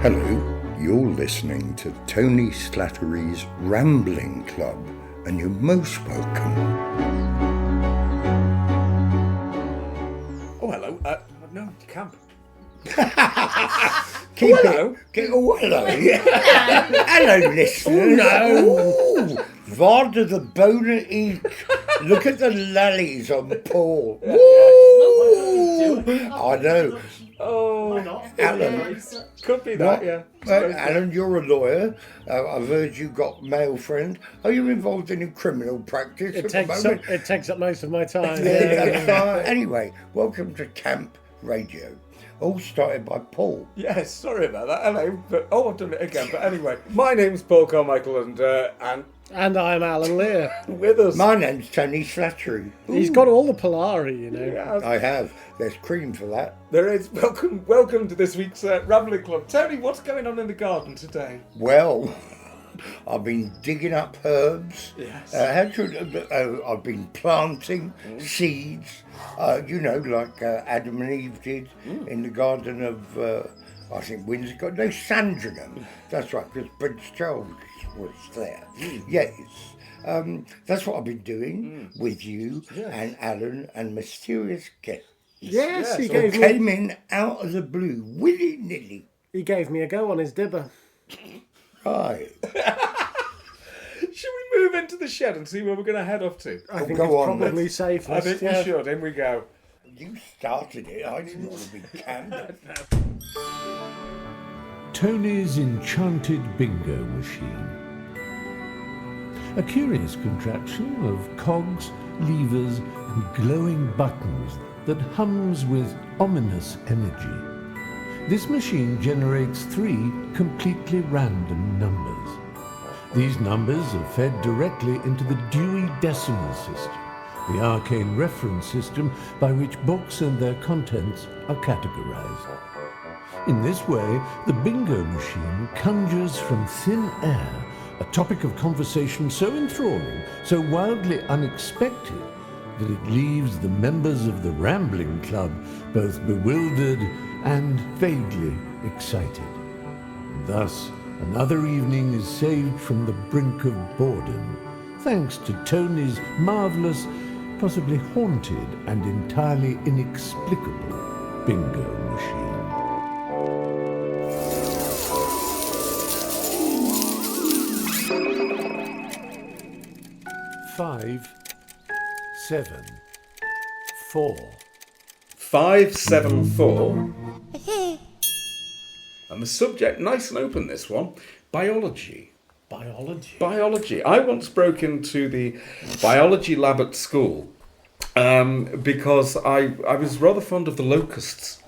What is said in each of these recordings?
Hello, you're listening to Tony Slattery's Rambling Club, and you're most welcome. Oh, hello. No, you can't. Hello. Hello, listeners. No. Vad the boner eek. Look at the lollies on Paul. Yeah. Woo! I know. Oh, Alan. could be that, yeah. Alan, you're a lawyer. I've heard you got male friend. Are you involved in criminal practice It at the takes moment? it takes up most of my time. Anyway, welcome to Camp Radio. All started by Paul. Yes, sorry about that. Hello. But, I've done it again. But anyway, my name's Paul Carmichael, and And I'm Alan Lear. with us. My name's Tony Slattery. He's got all the Polari, you know. Yeah, I have. There's cream for that. there is. Welcome to this week's Rambling Club. Tony, what's going on in the garden today? Well, I've been digging up herbs. Yes. I've been planting seeds. Like Adam and Eve did in the garden of, I think Windsor. No, Sandringham. That's right, because Prince Charles was there. Yes. That's what I've been doing with you and Alan and mysterious guests. Yes, he Who gave me came in out of the blue, willy-nilly. a go on his dibber. Right. Should we move into the shed and see where we're going to head off to? I think go it's on, probably let's- safest. I think we should. In we go. You started it. I didn't want to be canned. Tony's enchanted bingo machine. A curious contraption of cogs, levers, and glowing buttons that hums with ominous energy. This machine generates 3 completely random numbers. These numbers are fed directly into the Dewey Decimal System, the arcane reference system by which books and their contents are categorized. In this way, the bingo machine conjures from thin air a topic of conversation so enthralling, so wildly unexpected, that it leaves the members of the Rambling Club both bewildered and vaguely excited. And thus, another evening is saved from the brink of boredom, thanks to Tony's marvellous, possibly haunted and entirely inexplicable bingo machine. Five, 7, 4. 574. And the subject, nice and open this one, biology. Biology. I once broke into the biology lab at school because I was rather fond of the locusts,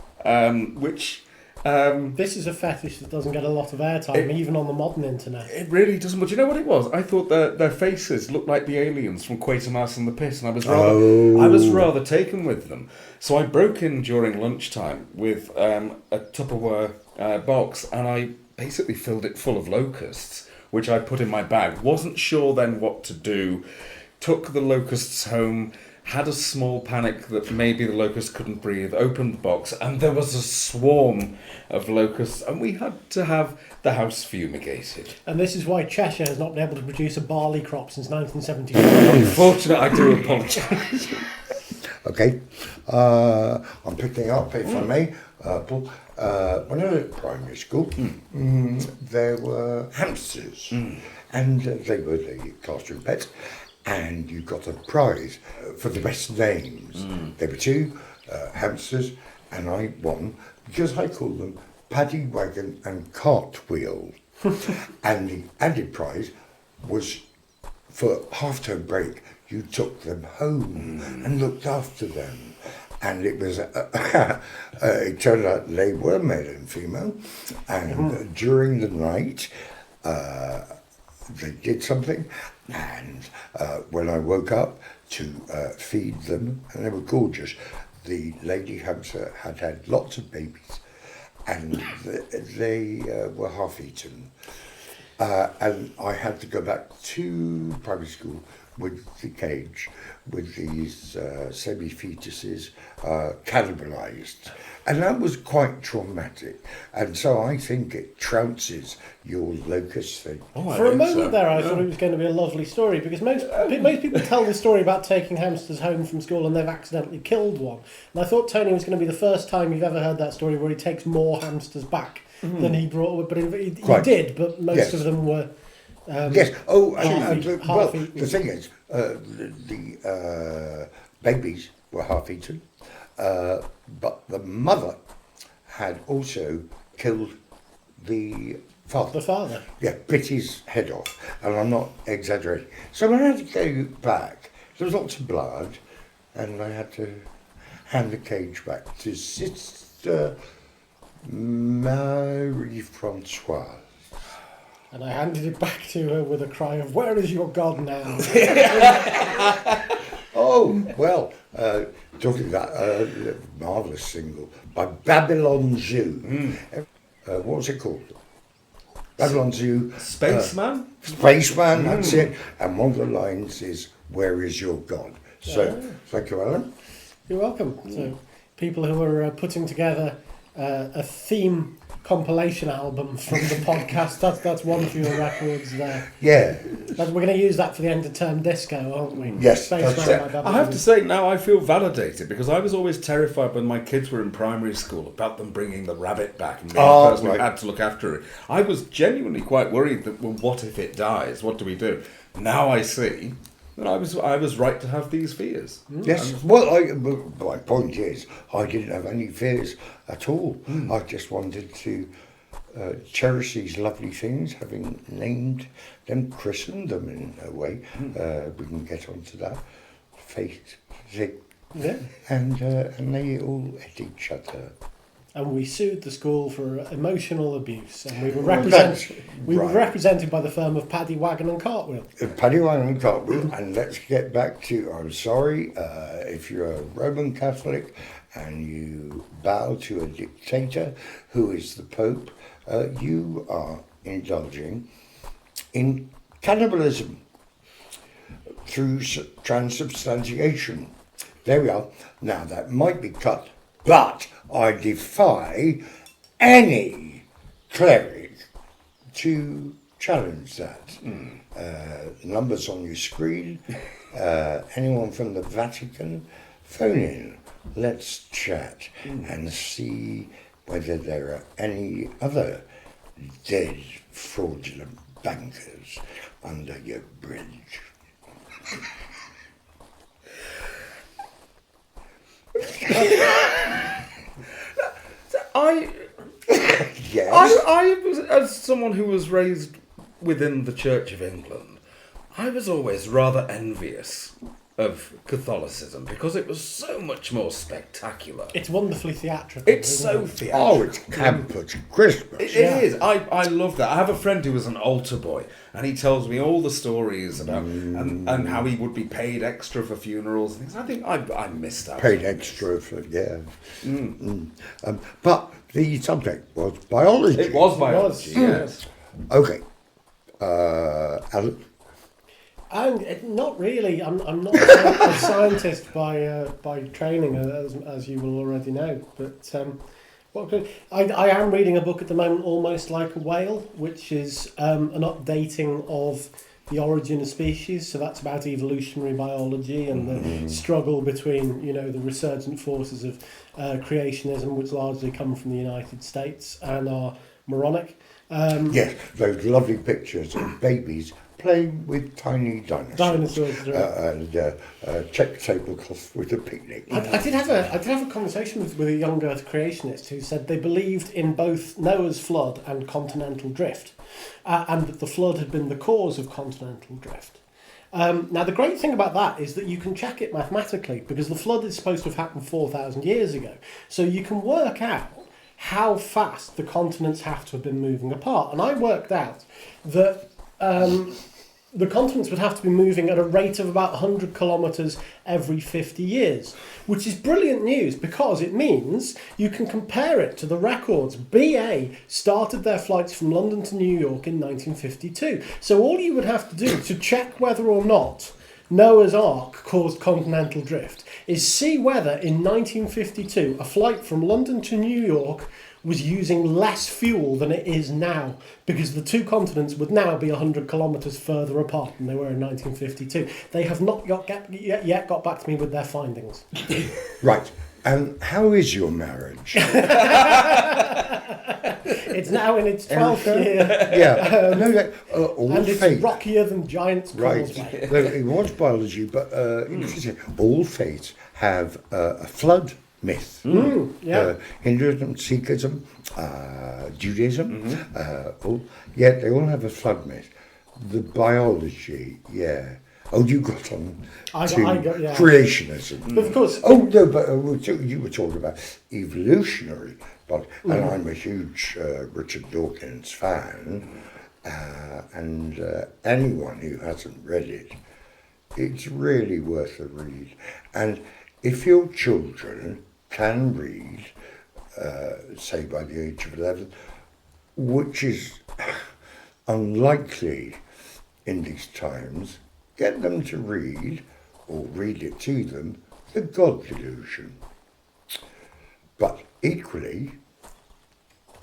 which... This is a fetish that doesn't get a lot of airtime, even on the modern internet. It really doesn't. But you know what it was? I thought their faces looked like the aliens from Quatermass and the Piss, and I was rather taken with them. So I broke in during lunchtime with a Tupperware box, and I basically filled it full of locusts, which I put in my bag. Wasn't sure then what to do. Took the locusts home. Had a small panic that maybe the locusts couldn't breathe, opened the box, and there was a swarm of locusts, and we had to have the house fumigated. And this is why Cheshire has not been able to produce a barley crop since 1974. Unfortunately, I do apologise. Okay. I'm picking up, if I may, Paul. When I was at primary school, there were hamsters, and they were the classroom pets. And you got a prize for the best names. There were 2 hamsters, and I won because I called them Paddy Wagon and Cartwheel. And the added prize was for half-term break, you took them home and looked after them. And it was, it turned out they were male and female. And during the night, they did something, and when I woke up to feed them, and they were gorgeous, the lady hamster had had lots of babies, and they were half-eaten. And I had to go back to primary school with the cage, with these semi-fetuses cannibalised. And that was quite traumatic. And so I think it trounces your locust thing. Oh, For a moment so. there, I thought it was going to be a lovely story, because most people tell the story about taking hamsters home from school and they've accidentally killed one. And I thought Tony was going to be the first time you've ever heard that story where he takes more hamsters back than he brought. But he did, but most of them were... Yes. Oh, and half eaten. the thing is, the babies were half eaten, but the mother had also killed the father. The father? Yeah, bit his head off, and I'm not exaggerating. So when I had to go back, there was lots of blood, and I had to hand the cage back to Sister Marie-Françoise. And I handed it back to her with a cry of, "Where is your God now?" Oh, well, talking about a marvellous single by Babylon Zoo. What was it called? Babylon Zoo. Spaceman? Spaceman, that's it. And one of the lines is, "Where is your God?" So, thank you, Alan. You're welcome. So, people who are putting together a theme compilation album from the podcast, that's one for your records there. Yeah. We're going to use that for the end of term disco, aren't we? Yes, Spaceman that's it. by Babylon. I have to say, now I feel validated, because I was always terrified when my kids were in primary school about them bringing the rabbit back and being the person who had to look after it. I was genuinely quite worried that, well, what if it dies? What do we do? Now I see that I was right to have these fears. Yes. Well, my point is, I didn't have any fears at all. I just wanted to cherish these lovely things, having named them, christened them in a way. We can get onto that. Faith thing. Yeah. And they all ate each other. And we sued the school for emotional abuse, and we were That's represented by the firm of Paddy Wagon and Cartwheel. Paddy Wine and Cartwheel, and let's get back to, I'm sorry, if you're a Roman Catholic and you bow to a dictator who is the Pope, you are indulging in cannibalism through transubstantiation. There we are. Now, that might be cut, but I defy any cleric to challenge that. Numbers on your screen. Anyone from the Vatican, phone in. Let's chat and see whether there are any other dead fraudulent bankers under your bridge. Yes. I was, as someone who was raised within the Church of England, I was always rather envious of Catholicism because it was so much more spectacular. It's wonderfully theatrical. It's isn't so it? theatrical. Oh, it's campus Christmas. It is. I love that. I have a friend who was an altar boy, and he tells me all the stories about and how he would be paid extra for funerals and things. I think I missed that. Paid extra for, yeah. But the subject was biology. It was biology, yes. Okay. Alan? And not really. I'm not a scientist by training, as you will already know. But I am reading a book at the moment, Almost Like a Whale, which is an updating of the origin of species. So that's about evolutionary biology and the struggle between, the resurgent forces of creationism, which largely come from the United States, and are moronic. Yes, those lovely pictures of babies playing with tiny dinosaurs. And check tablecloth with a picnic. I did have a conversation with a young Earth creationist who said they believed in both Noah's flood and continental drift, and that the flood had been the cause of continental drift. Now, the great thing about that is that you can check it mathematically, because the flood is supposed to have happened 4,000 years ago. So you can work out how fast the continents have to have been moving apart. And I worked out that the continents would have to be moving at a rate of about 100 kilometres every 50 years, which is brilliant news because it means you can compare it to the records. BA started their flights from London to New York in 1952. So all you would have to do to check whether or not Noah's Ark caused continental drift is see whether in 1952 a flight from London to New York was using less fuel than it is now, because the two continents would now be 100 kilometres further apart than they were in 1952. They have not yet got back to me with their findings. Right. And how is your marriage? It's now in its 12th year. Yeah. All and it's fate. rockier than Giant's Right. Causeway. No, it was biology, but all faiths have a flood myth. Hinduism, Sikhism, Judaism, they all have a flood myth. The biology, Oh, you got on to creationism. But of course. Oh no, but you were talking about evolutionary, and I'm a huge Richard Dawkins fan, and anyone who hasn't read it, it's really worth a read. And if your children can read, say by the age of 11, which is unlikely in these times, get them to read, or read it to them, The God Delusion. But equally,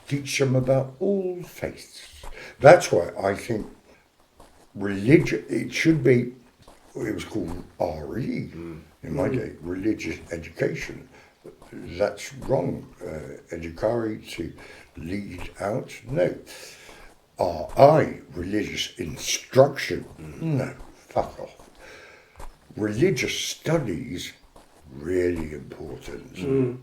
teach them about all faiths. That's why I think religion, it should be, it was called RE in my day, religious education. That's wrong. Educare, to lead out, no. RI, religious instruction, no. Fuck off. Religious studies, really important,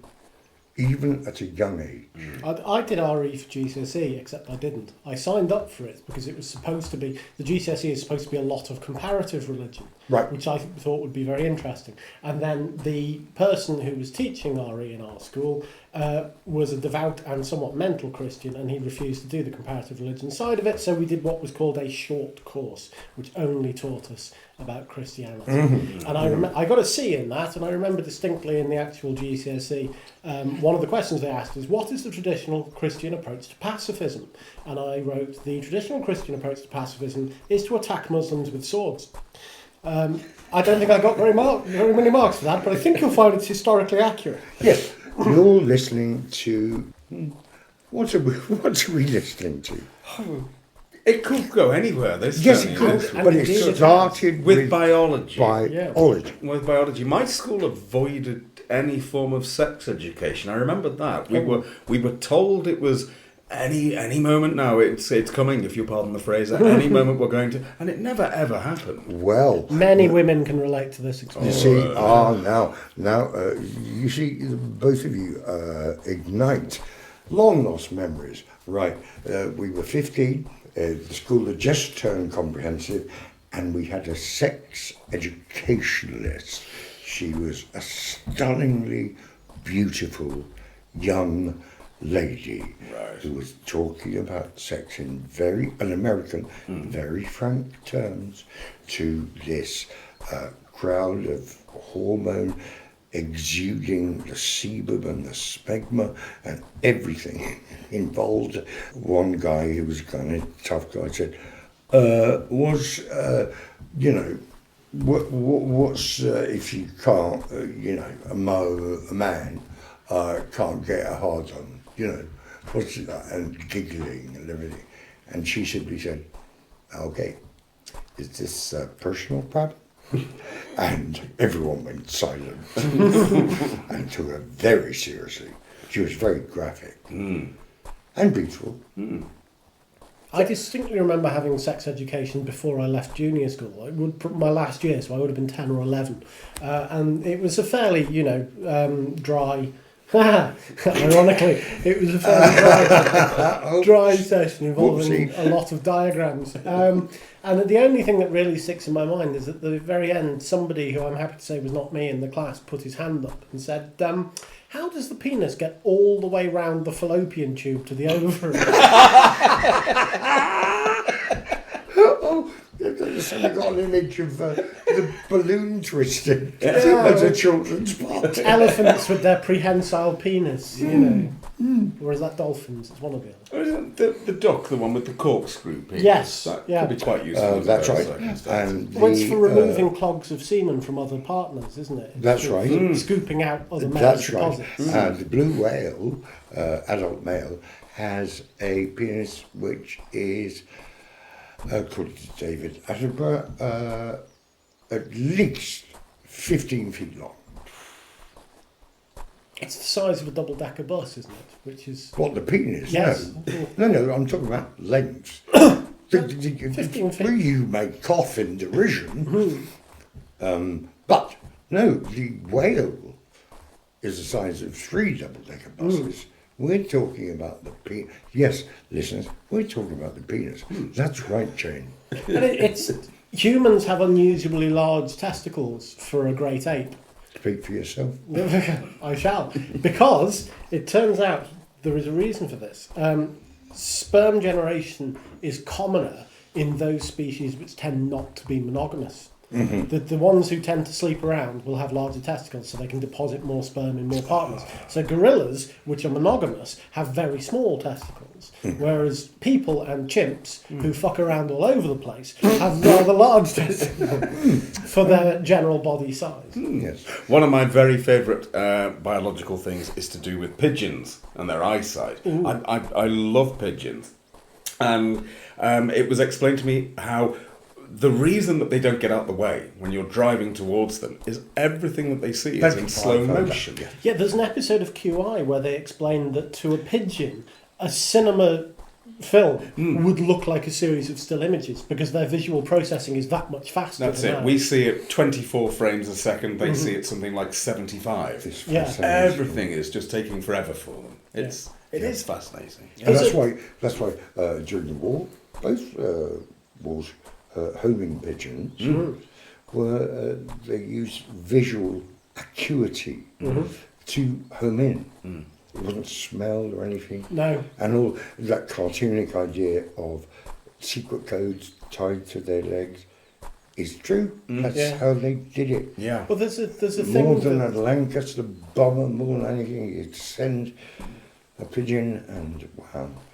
even at a young age. I did RE for GCSE, except I didn't. I signed up for it because it was supposed to be, the GCSE is supposed to be a lot of comparative religion, Right. which I thought would be very interesting. And then the person who was teaching RE in our school was a devout and somewhat mental Christian, and he refused to do the comparative religion side of it, so we did what was called a short course, which only taught us about Christianity. And I got a C in that, and I remember distinctly in the actual GCSE, one of the questions they asked is, what is the traditional Christian approach to pacifism? And I wrote, the traditional Christian approach to pacifism is to attack Muslims with swords. I don't think I got very many marks for that, but I think you'll find it's historically accurate. Yes, you're listening to, what are we listening to? It could go anywhere, this Yes, it journey. could, but it started With biology. Biology. With biology. My school avoided any form of sex education. I remember that. We were told it was any moment now, it's coming, if you pardon the phrase, at any moment we're going to, and it never ever happened. Well, Many women can relate to this you experience. see, now, you see, both of you ignite long lost memories. Right, we were 15, the school had just turned comprehensive, and we had a sex educationalist. She was a stunningly beautiful young lady who was talking about sex in very frank terms to this crowd of hormone exuding the sebum and the smegma and everything involved. One guy who was kind of tough guy said, what's if you can't, a man can't get a hard on, what's that? And giggling and everything. And she simply said, okay, is this a personal problem? And everyone went silent and took her very seriously. She was very graphic and beautiful. I distinctly remember having sex education before I left junior school. It would my last year, so I would have been 10 or 11. And it was a fairly, dry... Ironically, it was a fairly dry session involving a lot of diagrams. And the only thing that really sticks in my mind is at the very end, somebody who I'm happy to say was not me in the class put his hand up and said, how does the penis get all the way round the fallopian tube to the ovary? I've suddenly got an image of the balloon twisting as a children's part. Elephants with their prehensile penis, you know. Or is that dolphins? It's one of the other. Or isn't the duck the one with the corkscrew penis? Yes, That yeah. could be quite useful. in That's those right. circumstances. And Well, it's for the, removing clogs of semen from other partners, isn't it? It's That's for right. Scooping out other males' That's right. deposits. The blue whale, adult male, has a penis which is, according to David Attenborough, at least 15 feet long. It's the size of a double-decker bus, isn't it? Which is... What, the penis? Yes. No, I'm talking about length. 15 feet. You may cough in derision, but no, the whale is the size of 3 double-decker buses. We're talking about the penis. Yes, listeners, we're talking about the penis. That's right, Jane. And it's... Humans have unusually large testicles for a great ape. Speak for yourself. I shall. Because it turns out there is a reason for this. Sperm generation is commoner in those species which tend not to be monogamous. The ones who tend to sleep around will have larger testicles so they can deposit more sperm in more partners. So gorillas, which are monogamous, have very small testicles, whereas people and chimps, who fuck around all over the place, have rather large testicles for their general body size. Yes. One of my very favourite biological things is to do with pigeons and their eyesight. I love pigeons. And it was explained to me how the reason that they don't get out the way when you're driving towards them is everything that they see is in slow motion. Yeah, there's an episode of QI where they explain that to a pigeon, a cinema film would look like a series of still images because their visual processing is that much faster. That's than it. ours. We see it 24 frames a second. They see it something like 75. It's Yeah. fascinating. Everything is just taking forever for them. It is fascinating. And that's why during the war, both wars, homing pigeons were they used visual acuity to home in. It wasn't smell or anything. No. And all that cartoonic idea of secret codes tied to their legs is true. That's how they did it. Yeah. Well, there's a More thing than that, a Lancaster bomber, more than anything, you'd send a pigeon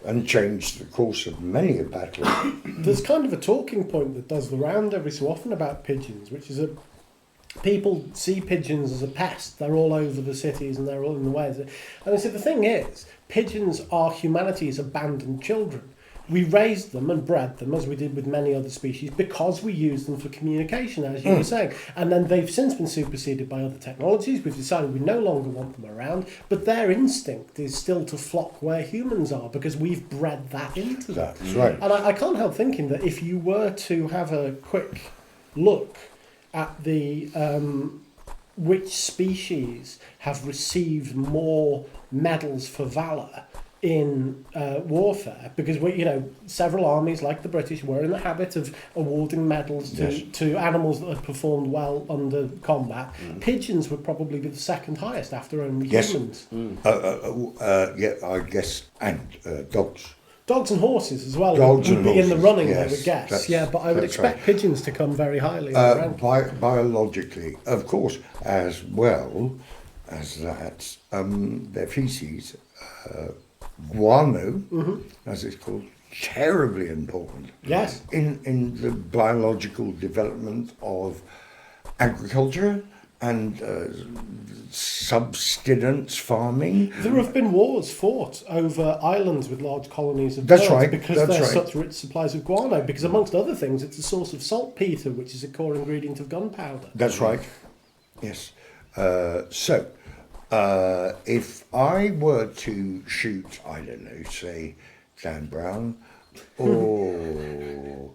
and change the course of many a battle. there's kind of a talking point that does the round every so often about pigeons, which is that people see pigeons as a pest. They're all over the cities and they're all in the way. And I said the thing is, pigeons are humanity's abandoned children. We raised them and bred them, as we did with many other species, because we used them for communication, as you were saying. And then they've since been superseded by other technologies. We've decided we no longer want them around, but their instinct is still to flock where humans are, because we've bred that into them. That's right. And I can't help thinking that if you were to have a quick look at the which species have received more medals for valour in warfare, because several armies like the British were in the habit of awarding medals to animals that had performed well under combat. Pigeons would probably be the second highest after only humans. Yeah, I guess, and dogs. Dogs and horses as well Dogs would and be in the horses, running, yes, I would guess. that's- Yeah, but I would that's expect right. pigeons to come very highly in the ranking. Biologically, of course, as well as that, their feces, guano, as it's called, terribly important. Yes. In the biological development of agriculture and subsistence farming. There have been wars fought over islands with large colonies of That's birds right, because that's they're right. such rich supplies of guano, because amongst other things it's a source of saltpeter, which is a core ingredient of gunpowder. That's right. Yes. So, if I were to shoot, I don't know, say Dan Brown, or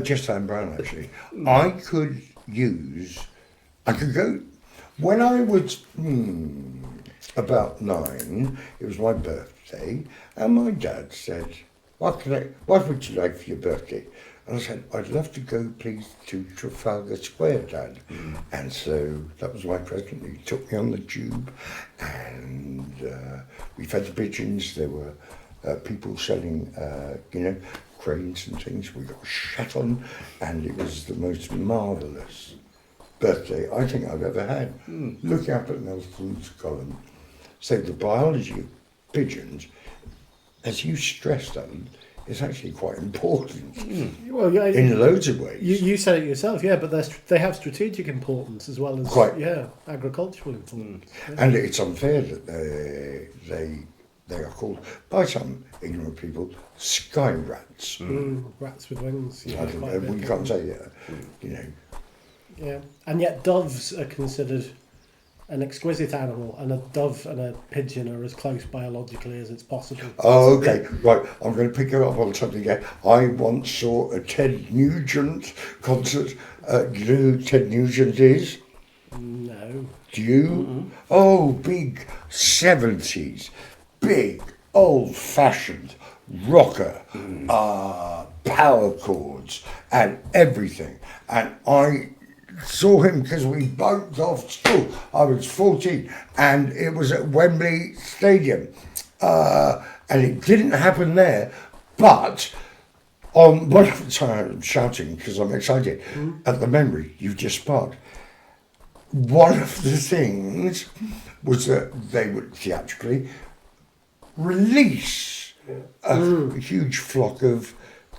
just Dan Brown actually, I could go. When I was about 9, it was my birthday, and my dad said, what would you like for your birthday? And I said, I'd love to go, please, to Trafalgar Square, Dad. And so that was my present. He took me on the tube, and we fed the pigeons. There were people selling, cranes and things. We got shat on, and it was the most marvellous birthday I think I've ever had. Looking up at Nelson's column, so the biology of pigeons, as you stressed on, is actually quite important Well, yeah, in loads of ways. you said it yourself, yeah, but they have strategic importance as well as Quite. agricultural importance. Yeah. And it's unfair that they are called, by some ignorant people, sky rats. Rats with wings. I don't know, we can't say that, you know. Yeah, and yet doves are considered an exquisite animal, and a dove and a pigeon are as close biologically as it's possible. Oh, okay, right. I'm going to pick you up on something again. I once saw a Ted Nugent concert. Do you know who Ted Nugent is? No. Do you? Oh, big 70s, big old-fashioned rocker, power chords and everything. And I saw him because we bunked off school. I was 14 and it was at Wembley Stadium. And it didn't happen there, but on one of the time I'm shouting because I'm excited at the memory you've just sparked. One of the things was that they would theatrically release a huge flock of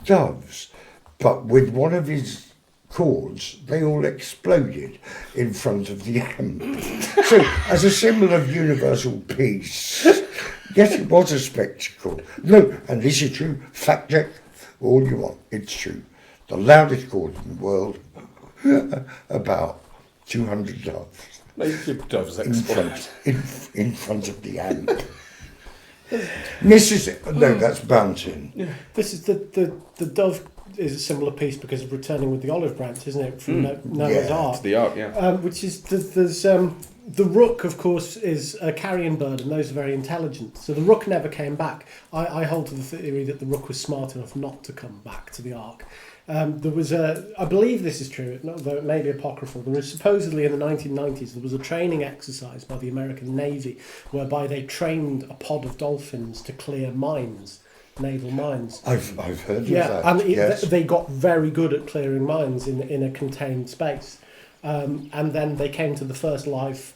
doves, but with one of his chords, they all exploded in front of the amp. So, as a symbol of universal peace, yes, it was a spectacle. No, and this is true, fact check, all you want, it's true. The loudest chord in the world, about 200 doves. Make doves In explode. front of the amp. No, that's bouncing. This is the dove is a symbol of peace because of returning with the olive branch, isn't it? From Noah's Yeah. Ark. It's the art, yeah. Which is there's the rook, of course, is a carrion bird, and those are very intelligent. So the rook never came back. I hold to the theory that the rook was smart enough not to come back to the Ark. There was I believe this is true, though it may be apocryphal. There was supposedly in the 1990s there was a training exercise by the American Navy whereby they trained a pod of dolphins to clear mines. Naval mines. I've heard of Yeah, that. and Yes. they got very good at clearing mines in a contained space. And then they came to the first live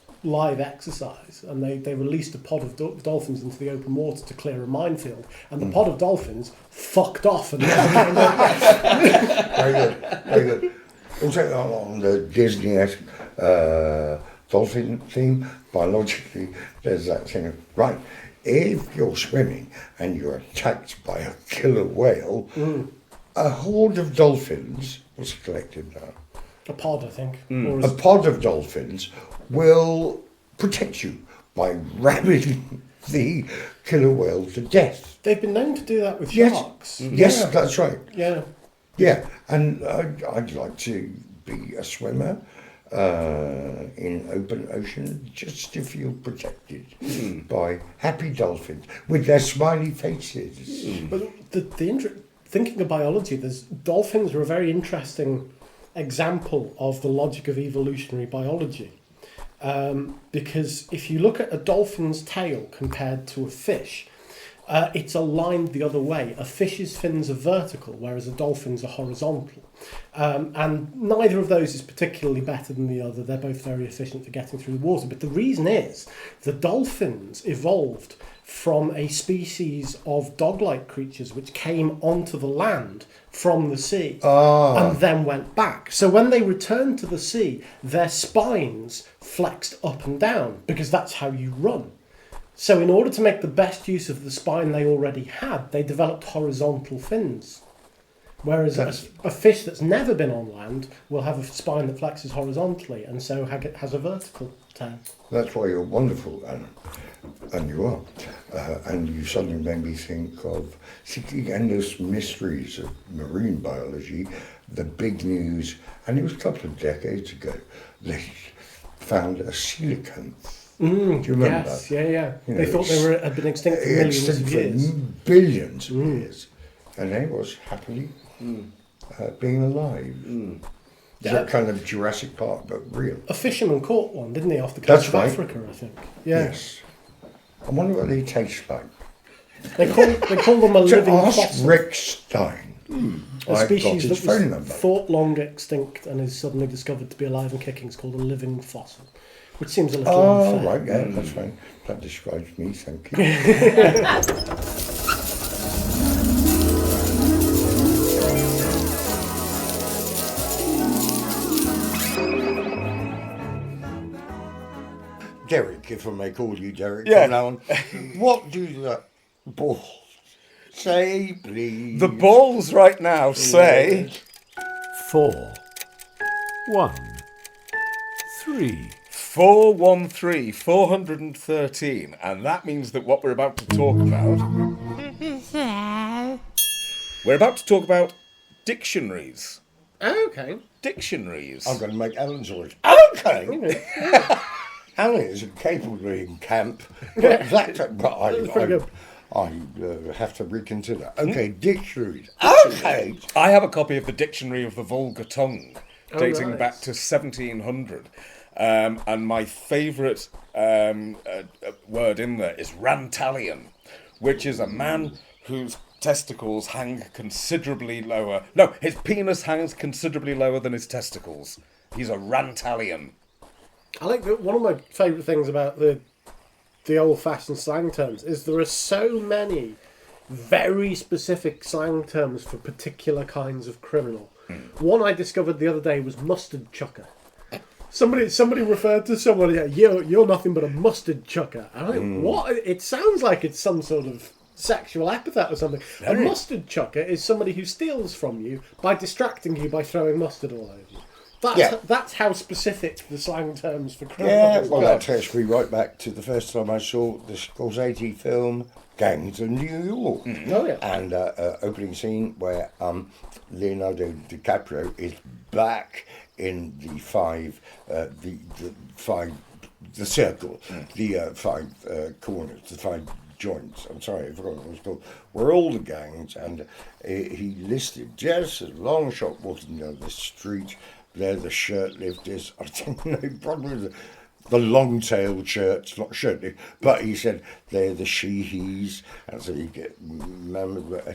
exercise, and they released a pod of dolphins into the open water to clear a minefield, and the pod of dolphins fucked off and never came back. Very good, very good. Also on the Disney-esque dolphin theme, biologically, there's that thing of, right, if you're swimming and you're attacked by a killer whale, a horde of dolphins, what's collected now? A pod, I think. Or A pod of dolphins will protect you by ramming the killer whale to death. they've been known to do that with Yes. sharks. Yes, Yeah. that's right. Yeah. Yeah, and I'd like to be a swimmer in open ocean just to feel protected by happy dolphins with their smiley faces. But thinking of biology, dolphins are a very interesting example of the logic of evolutionary biology. Because if you look at a dolphin's tail compared to a fish, it's aligned the other way. A fish's fins are vertical, whereas a dolphin's are horizontal. And neither of those is particularly better than the other. They're both very efficient for getting through the water. But the reason is the dolphins evolved from a species of dog-like creatures which came onto the land from the sea and then went back. So when they returned to the sea, their spines flexed up and down because that's how you run. So in order to make the best use of the spine they already had, they developed horizontal fins. Whereas a fish that's never been on land will have a spine that flexes horizontally and so has a vertical tail. That's why you're wonderful, Anna. And you are. And you suddenly made me think of the endless mysteries of marine biology, the big news, and it was a couple of decades ago, they found a coelacanth. Do you remember Yes, that? yeah. You They know, thought they had been extinct for millions of years. Billions of years. And they was happily being alive. It's that kind of Jurassic Park, but real. A fisherman caught one, didn't he, off the That's coast of right. Africa, I think. Yeah. Yes. I wonder what they taste like. They call them a To living ask fossil. Rick Stein A I've species got his that phone was number. thought long extinct and is suddenly discovered to be alive and kicking is called a living fossil, which seems a little Oh, unfair. right, yeah, that's fine. That describes me, thank you. Derek, if I may call you Derek Yeah. from now on, what do the balls say, please? The balls right now say 4, 1, 3. 413, 413, and that means that what we're about to talk about. We're about to talk about dictionaries. Okay. Dictionaries. I'm going to make Alan's voice. Okay. Alan is capably in camp, but was pretty good. I have to reconsider. Okay, dictionaries. Okay. I have a copy of the Dictionary of the Vulgar Tongue, dating nice. back to 1700. And my favourite word in there is rantalion, which is a man whose testicles hang considerably lower. No, his penis hangs considerably lower than his testicles. He's a rantalion. I like that. One of my favourite things about the old-fashioned slang terms is there are so many very specific slang terms for particular kinds of criminal. One I discovered the other day was mustard chucker. Somebody referred to somebody, you're nothing but a mustard chucker. And I'm like, what? It sounds like it's some sort of sexual epithet or something. A mustard chucker is somebody who steals from you by distracting you by throwing mustard all over you. That's how specific the slang terms for criminals Yeah, well, that takes me right back to the first time I saw the Scorsese film Gangs of New York. Oh, yeah. And opening scene where Leonardo DiCaprio is back in the five circle, the five corners, the five joints. I'm sorry, I forgot what it was called. Where all the gangs, and he listed just as long shot walking down the street. They're the shirt lifters. I think no problem with the long-tailed shirts, not shirt, but he said they're the she-he's, and so you get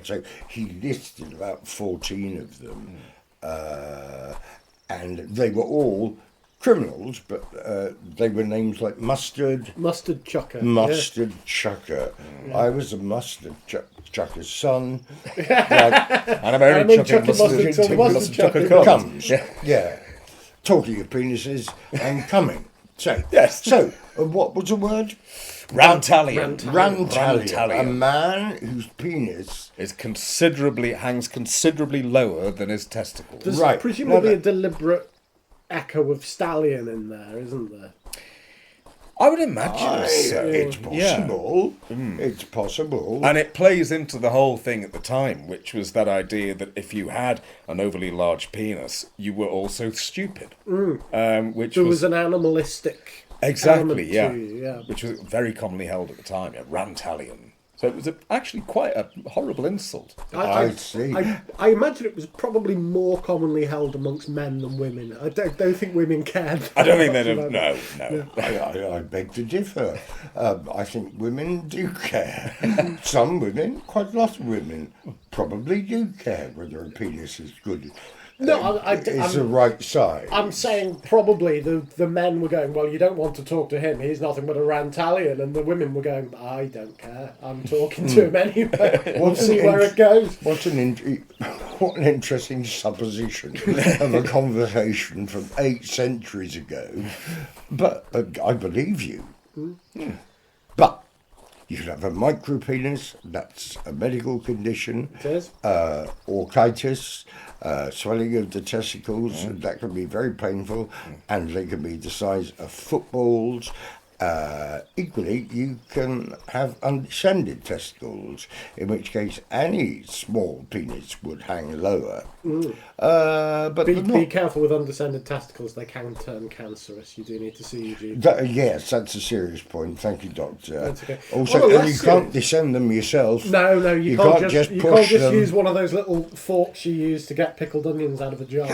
so he listed about 14 of them, and they were all criminals, but they were names like Mustard chucker. Chucker. I was a Mustard Chucker's son. And I'm only chucking mustard till the mustard chucker Comes. Yeah. Talking of penises and coming. So, Yes. So, what was the word? Rantalion. Rantalion. A man whose penis hangs considerably lower than his testicles. There's Right. presumably No, a deliberate echo of stallion in there, isn't there? I would imagine so. it's possible. It's possible. And it plays into the whole thing at the time, which was that idea that if you had an overly large penis, you were also stupid. Which There was an animalistic exactly, element to you, which was very commonly held at the time, rantalion. So it was actually quite a horrible insult. I see. I imagine it was probably more commonly held amongst men than women. I don't think women cared. I don't think they much do. about No. I beg to differ. I think women do care. Some women, quite a lot of women, probably do care whether a penis is good. No, it's the right size. I'm saying probably the men were going, well, you don't want to talk to him. He's nothing but a rantalion. And the women were going, I don't care. I'm talking to him anyway. We'll see where it goes. What an interesting supposition of a conversation from 8 centuries ago. But I believe you. But you could have a micropenis, that's a medical condition. It is. Orchitis, swelling of the testicles, that can be very painful, and they can be the size of footballs. Equally, you can have undescended testicles, in which case any small penis would hang lower. But Be careful with undescended testicles. They can turn cancerous. You do need to see your GP. Yes, that's a serious point. Thank you, Doctor. That's okay. Also, Well, you unless can't descend them yourself. No, you can't can't just you push can't just them. use one of those little forks you use to get pickled onions out of a jar.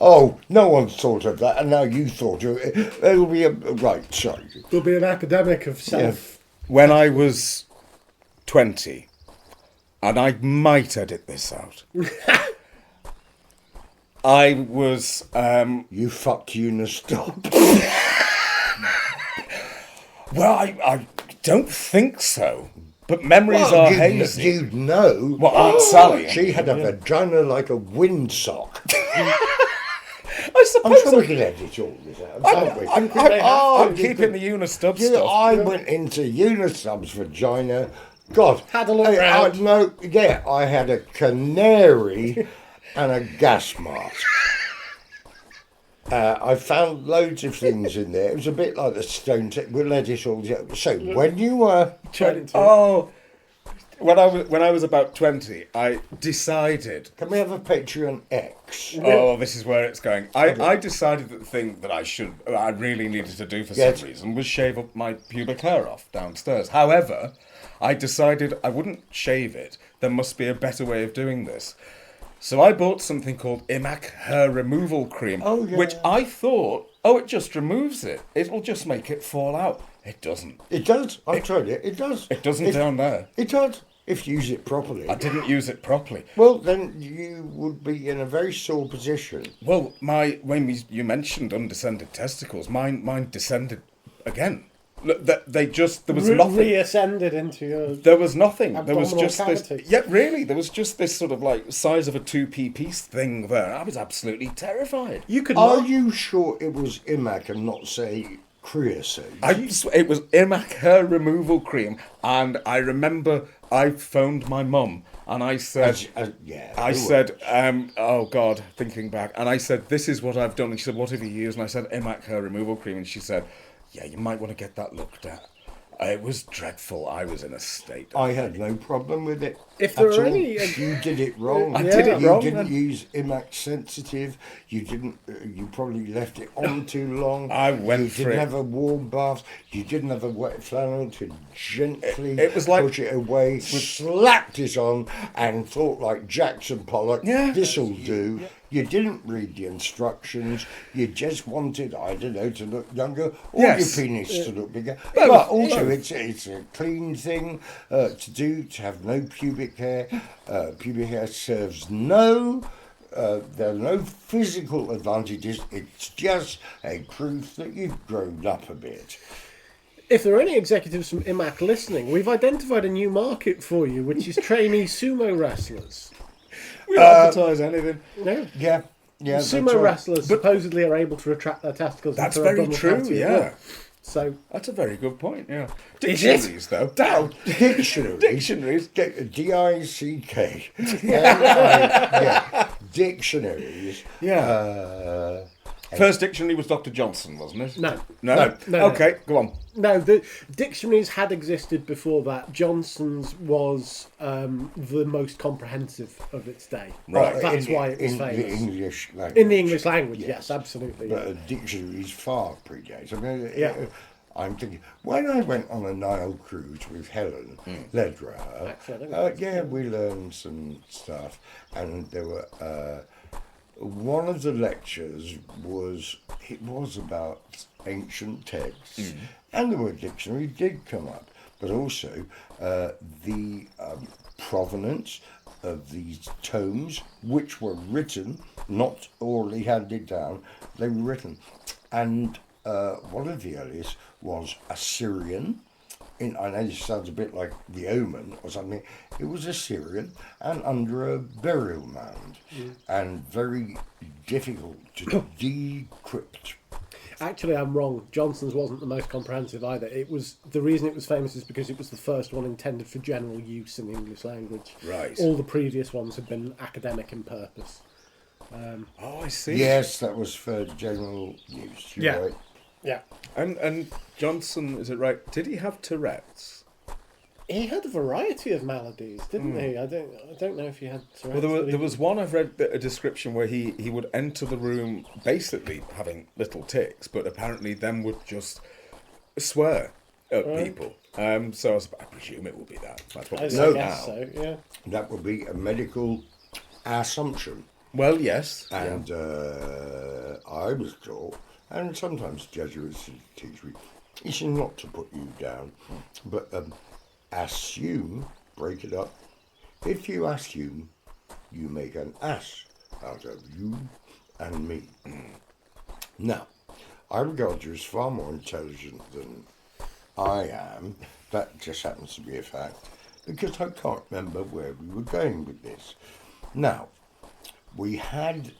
Oh, no one thought of that, and now you thought of it. It'll be right. Sorry. There'll be an epidemic of self. When I was 20, and I might edit this out. I was... You fucked Eunice Stop. Well, I don't think so. But memories are hazy. You'd know. Well, Aunt Sally. She had a vagina like a windsock. I suppose... I'm sure we can edit all this out, can't we? I'm keeping the Eunice Stubbs stuff. I went into Eunice Stubbs' vagina. God. Had a look round. I had a canary and a gas mask. I found loads of things in there. It was a bit like the stone. We'll edit all this. So when you were... When I was about 20, I decided... Can we have a picture on X? Oh, this is where it's going. I decided that the thing that I really needed to do for some reason was shave up my pubic hair off downstairs. However, I decided I wouldn't shave it. There must be a better way of doing this. So I bought something called Imac Hair Removal Cream, which I thought, it just removes it. It'll just make it fall out. It doesn't. It does. I've tried it. It does. It doesn't down there. It does. If you use it properly. I didn't use it properly. Well, then you would be in a very sore position. Well, you mentioned undescended testicles, mine descended again. Look, there was nothing. Reascended into your... There was nothing. There was just cavity. this. Yeah, really. There was just this sort of like size of a 2p piece thing there. I was absolutely terrified. Are you sure it was Imac and not, say, creosote? It was Imac Hair Removal Cream, and I remember I phoned my mum and I said, oh God, thinking back, and I said, this is what I've done. And she said, what have you used? And I said, Imac Hair Removal Cream, and she said, yeah, you might want to get that looked at. It was dreadful. I was in a state. I had no problem with it. If there are any, you did it wrong. I did it wrong. You didn't use Imac sensitive. You didn't. You probably left it on too long. I went for it. You didn't have a warm bath. You didn't have a wet flannel to gently it was like, push it away. Slapped it on and thought like Jackson Pollock. Yeah. This'll do. You didn't read the instructions. You just wanted, I don't know, to look younger, or your penis to look bigger. But also, it's a clean thing to do, to have no pubic hair. Pubic hair serves there are no physical advantages. It's just a proof that you've grown up a bit. If there are any executives from IMAC listening, we've identified a new market for you, which is trainee sumo wrestlers. We'll advertise anything. No. Yeah. Sumo wrestlers supposedly are able to retract their testicles. That's very true, yeah. So that's a very good point, yeah. Dictionaries, though. Dictionaries. D-I-C-K. Dictionaries. Yeah. First dictionary was Dr. Johnson, wasn't it? No. Okay, go on. No, the dictionaries had existed before that. Johnson's was the most comprehensive of its day. Right. That's why it was famous. In the English language. In the English language, yes absolutely. But a dictionary is far predates. I mean, I'm thinking, when I went on a Nile cruise with Helen Ledra, we learned some stuff, and there were... one of the lectures was about ancient texts, and the word dictionary did come up, but also the provenance of these tomes, which were written, not orally handed down, they were written. And one of the earliest was Assyrian. I know this sounds a bit like The Omen or something. It was Assyrian and under a burial mound, and very difficult to decrypt. Actually, I'm wrong. Johnson's wasn't the most comprehensive either. It was the reason it was famous is because it was the first one intended for general use in the English language. Right. All the previous ones had been academic in purpose. I see. Yes, that was for general use. You're right. Yeah. And Johnson, is it right? Did he have Tourette's? He had a variety of maladies, didn't he? I don't know if he had Tourette's. Well, there was one I've read a description where he would enter the room basically having little tics, but apparently then would just swear at people. So I presume it will be that. That's what we say now. So, yeah. That would be a medical assumption. Well, yes. And I was taught, and sometimes Jesuits teach me, it's not to put you down, but assume, break it up, If you assume, you make an ass out of you and me. Now, I regard you as far more intelligent than I am. That just happens to be a fact, because I can't remember where we were going with this. Now, we had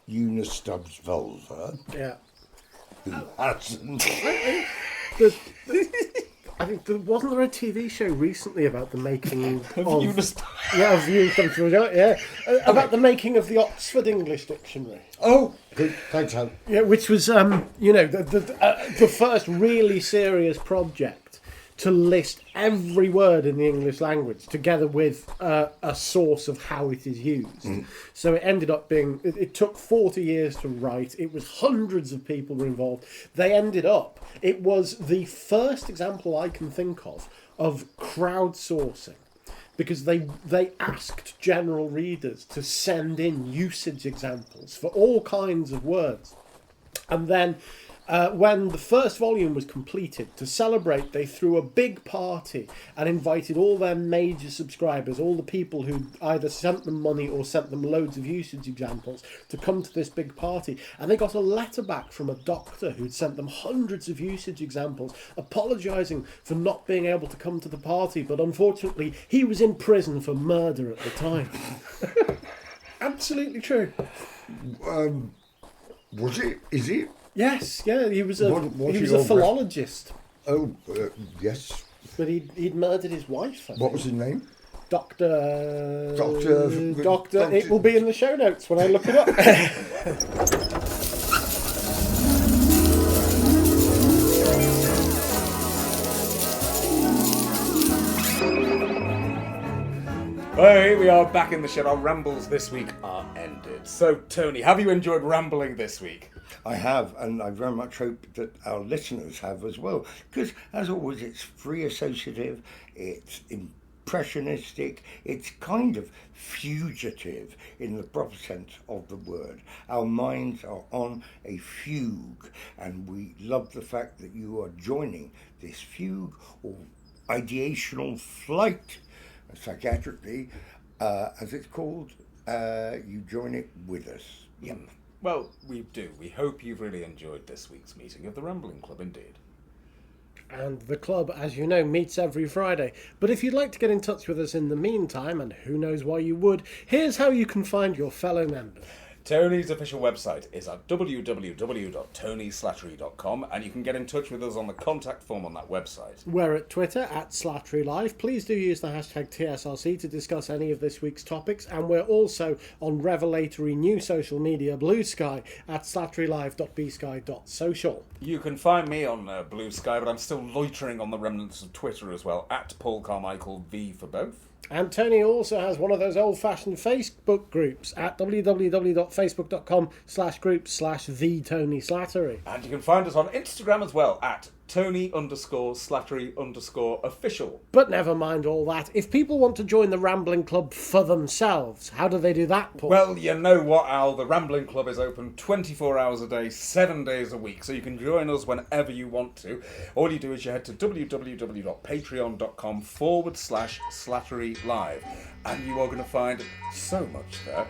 Eunice Stubbs' vulva. Yeah. Who hasn't. I think wasn't there a TV show recently about the making of Eunice. of Eunice Stubbs' vagina, about the making of the Oxford English Dictionary. Oh, good. Thanks, Al. Yeah, which was the first really serious project to list every word in the English language together with a source of how it is used. So it ended up being, it took 40 years to write. It was hundreds of people were involved. It was the first example I can think of crowdsourcing, because they asked general readers to send in usage examples for all kinds of words. And then when the first volume was completed, to celebrate, they threw a big party and invited all their major subscribers, all the people who either sent them money or sent them loads of usage examples, to come to this big party. And they got a letter back from a doctor who'd sent them hundreds of usage examples, apologising for not being able to come to the party, but unfortunately he was in prison for murder at the time. Absolutely true. Was it? Is it? Yes, yeah, he was a What he was your a philologist, Oh, yes. but he'd murdered his wife. I What think. was his name? Doctor. Doctor. It will be in the show notes when I look it up. Well, here we are back in the shed. Our rambles this week are ended. So, Tony, have you enjoyed rambling this week? I have, and I very much hope that our listeners have as well. Because, as always, it's free associative, it's impressionistic, it's kind of fugitive in the proper sense of the word. Our minds are on a fugue, and we love the fact that you are joining this fugue or ideational flight, psychiatrically, as it's called. You join it with us. Yep. Well, we do. We hope you've really enjoyed this week's meeting of the Rambling Club, indeed. And the club, as you know, meets every Friday. But if you'd like to get in touch with us in the meantime, and who knows why you would, here's how you can find your fellow members. Tony's official website is at www.tonyslattery.com, and you can get in touch with us on the contact form on that website. We're at Twitter at Slattery Live. Please do use the hashtag TSLC to discuss any of this week's topics. And we're also on revelatory new social media, Blue Sky, at slatterylive.bsky.social. You can find me on Blue Sky, but I'm still loitering on the remnants of Twitter as well, at Paul Carmichael V for both. And Tony also has one of those old-fashioned Facebook groups at www.facebook.com/groups/TheTonySlattery. And you can find us on Instagram as well, at Tony_Slattery_official. But never mind all that. If people want to join the Rambling Club for themselves, how do they do that, Paul? Well, you know what, Al? The Rambling Club is open 24 hours a day, 7 days a week, so you can join us whenever you want to. All you do is you head to www.patreon.com/SlatteryLive, and you are going to find so much there.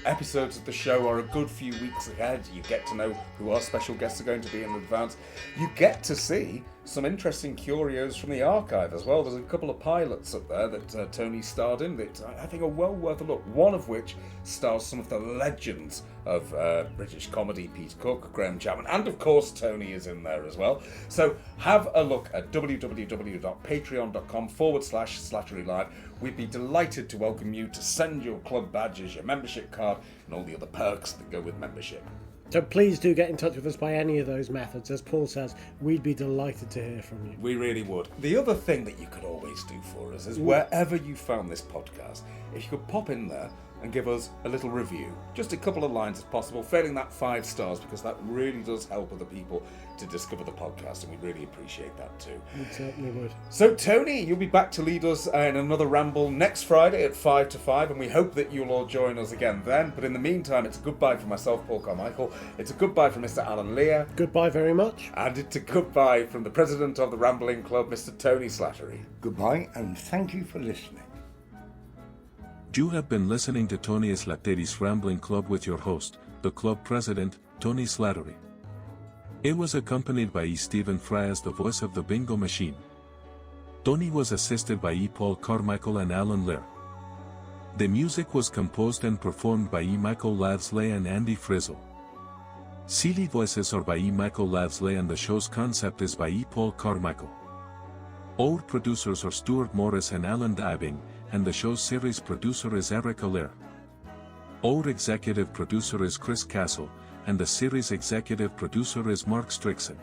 Episodes of the show are a good few weeks ahead. You get to know who our special guests are going to be in advance. You get to see some interesting curios from the archive as well. There's a couple of pilots up there that Tony starred in that I think are well worth a look. One of which stars some of the legends of British comedy, Pete Cook, Graham Chapman, and of course Tony is in there as well. So have a look at www.patreon.com/SlatteryLive. We'd be delighted to welcome you, to send your club badges, your membership card, and all the other perks that go with membership. So please do get in touch with us by any of those methods. As Paul says, we'd be delighted to hear from you. We really would. The other thing that you could always do for us is wherever you found this podcast, if you could pop in there and give us a little review. Just a couple of lines if possible, failing that 5 stars, because that really does help other people to discover the podcast, and we really appreciate that too. We certainly would. So Tony, you'll be back to lead us in another ramble next Friday at 5 to 5, and we hope that you'll all join us again then. But in the meantime, it's a goodbye from myself, Paul Carmichael. It's a goodbye from Mr. Alan Lear. Goodbye very much. And it's a goodbye from the president of the Rambling Club, Mr. Tony Slattery. Goodbye, and thank you for listening. You have been listening to Tony Slattery's Rambling Club with your host, the club president, Tony Slattery. It was accompanied by Stephen Fry as the voice of the bingo machine. Tony was assisted by Paul Carmichael and Alan Lear. The music was composed and performed by Michael Lavsley and Andy Frizzle. Silly voices are by Michael Lavsley and the show's concept is by Paul Carmichael. Our producers are Stuart Morris and Alan Dabbing, and the show's series producer is Eric Allaire. Our executive producer is Chris Castle, and the series executive producer is Mark Strickson.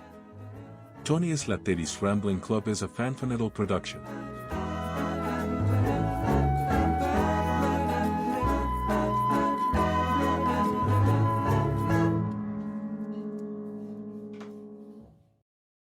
Tony Slattery's Rambling Club is a Fanfanidal production.